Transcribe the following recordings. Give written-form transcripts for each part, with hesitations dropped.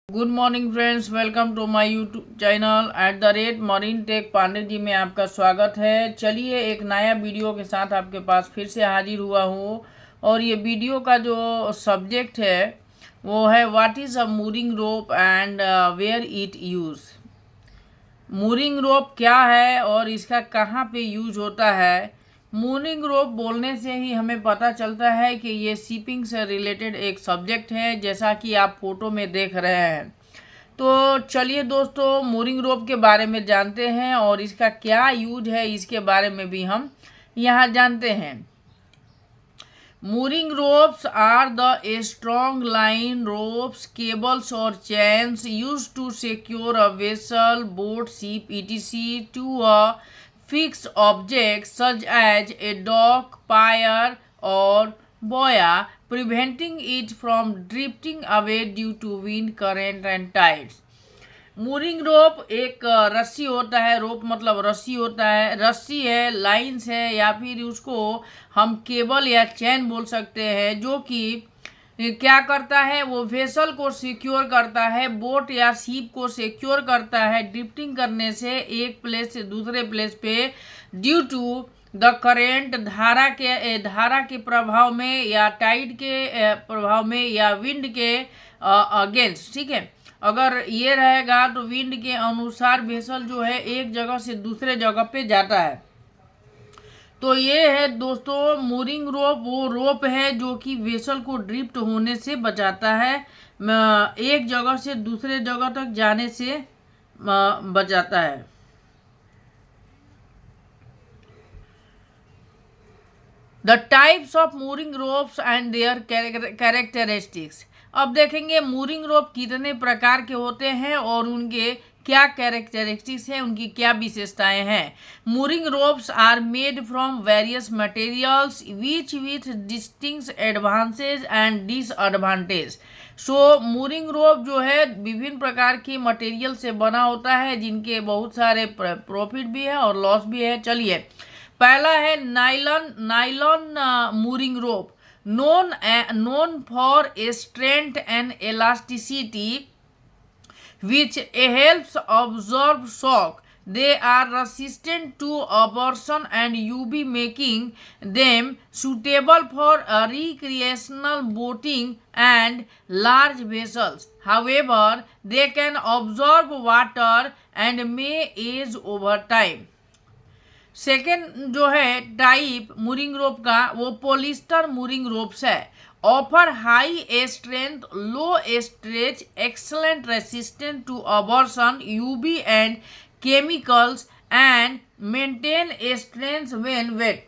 Good morning friends, welcome to my YouTube channel @marine tech Pandey ji में आपका स्वागत है। चलिए एक नया वीडियो के साथ आपके पास फिर से हाजिर हुआ हूँ और ये वीडियो का जो सब्जेक्ट है वो है what is a mooring rope and where it use. Mooring rope क्या है और इसका कहाँ पे यूज होता है। मूरिंग रोप बोलने से ही हमें पता चलता है कि ये शिपिंग से रिलेटेड एक सब्जेक्ट है, जैसा कि आप फोटो में देख रहे हैं। तो चलिए दोस्तों, मूरिंग रोप के बारे में जानते हैं और इसका क्या यूज है इसके बारे में भी हम यहाँ जानते हैं। Mooring ropes are the strong line ropes, cables or chains used to secure a vessel, boat, ship, etc. to a fixed object such as a dock, pier or buoy, preventing it from drifting away due to wind, current and tides. Mooring rope एक रस्सी होता है। रोप मतलब रस्सी होता है, रस्सी है, लाइंस है, या फिर उसको हम केबल या चैन बोल सकते हैं, जो कि क्या करता है, वो वेसल को सिक्योर करता है, बोट या शिप को सिक्योर करता है ड्रिफ्टिंग करने से एक प्लेस से दूसरे प्लेस पे ड्यू टू द करेंट, धारा के प्रभाव में या टाइड के प्रभाव में या विंड के अगेंस्ट। ठीक है, अगर ये रहेगा तो विंड के अनुसार वेसल जो है एक जगह से दूसरे जगह पे जाता है। तो ये है दोस्तों मूरिंग रोप, वो रोप है जो कि वेसल को ड्रिफ्ट होने से बचाता है, एक जगह से दूसरे जगह तक जाने से बचाता है। The types of mooring ropes and there characteristics. अब देखेंगे मूरिंग रोप कितने प्रकार के होते हैं और उनके क्या कैरेक्टरिस्टिक्स हैं, उनकी क्या विशेषताएं हैं। Mooring ropes are made from various materials which with distinct advantage and disadvantage. So mooring rope जो है विभिन्न प्रकार की मटेरियल से बना होता है, जिनके बहुत सारे प्रॉफिट भी है और लॉस भी है। चलिए, पहला है nylon mooring rope, known for strength and elasticity which helps absorb shock. They are resistant to abrasion and UV, making them suitable for recreational boating and large vessels. However, they can absorb water and may age over time. Second जो है type mooring rope का, वो polyester mooring ropes है। Offer high strength, low stretch, excellent resistant to abrasion, UV and chemicals and maintain strength when wet.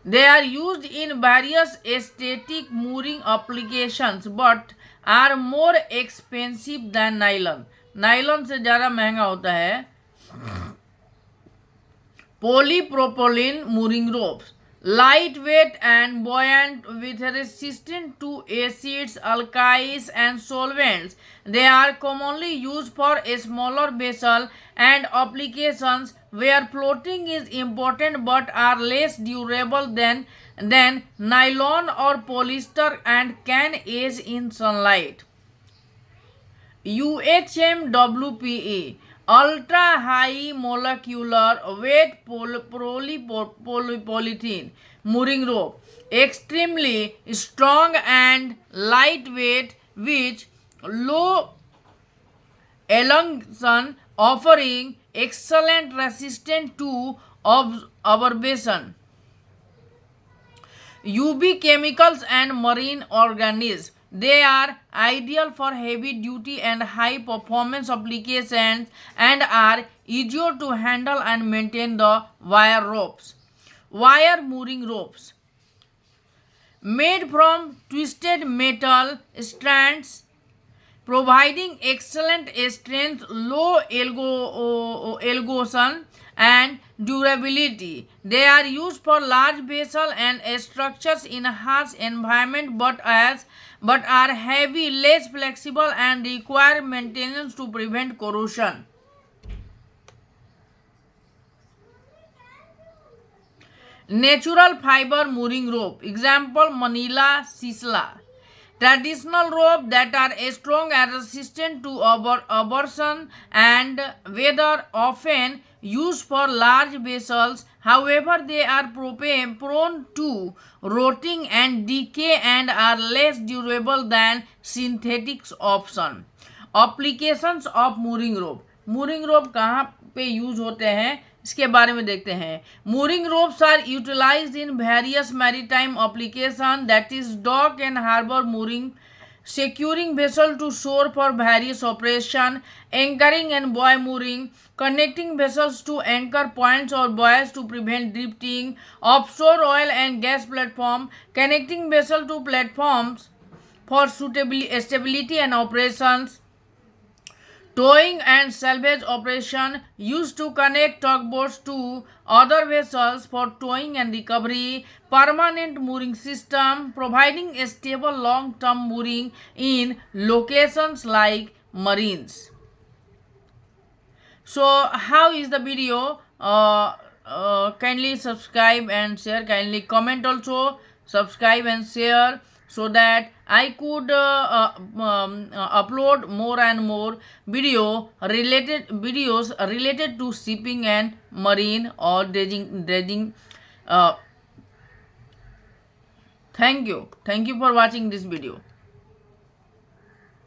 They are used in various static mooring applications but are more expensive than nylon. Nylon से ज़्यादा महंगा होता है। Polypropylene mooring ropes, lightweight and buoyant with resistant to acids, alkalis and solvents. They are commonly used for a smaller vessel and applications where floating is important but are less durable than nylon or polyester and can age in sunlight. UHMWPE, ultra high molecular weight polyethylene mooring rope, extremely strong and lightweight with low elongation, offering excellent resistance to abrasion. UV chemicals and marine organisms. They are ideal for heavy duty and high performance applications and are easier to handle and maintain the wire ropes. Wire mooring ropes, made from twisted metal strands, providing excellent strength, low elongation and durability. They are used for large vessels and structures in a harsh environment but are heavy, less flexible and require maintenance to prevent corrosion. Natural fiber mooring rope. Example, Manila Sisla. Traditional rope that are strong and resistant to abrasion and weather, often used for large vessels. However, they are prone to rotting and decay and are less durable than synthetic option. Applications of mooring rope. mooring rope कहाँ पे use होते हैं इसके बारे में देखते हैं. mooring ropes are utilized in various maritime application, that is dock and harbor mooring, securing vessel to shore for various operation, anchoring and buoy mooring, connecting vessels to anchor points or buoys to prevent drifting, offshore oil and gas platform, connecting vessel to platforms for stability and operations, towing and salvage operation, used to connect tugboats to other vessels for towing and recovery, permanent mooring system, providing a stable long-term mooring in locations like marines. So how is the video? Kindly subscribe and share. Kindly comment also. Subscribe and share so that I could upload more and more videos related to shipping and marine or dredging. Thank you for watching this video.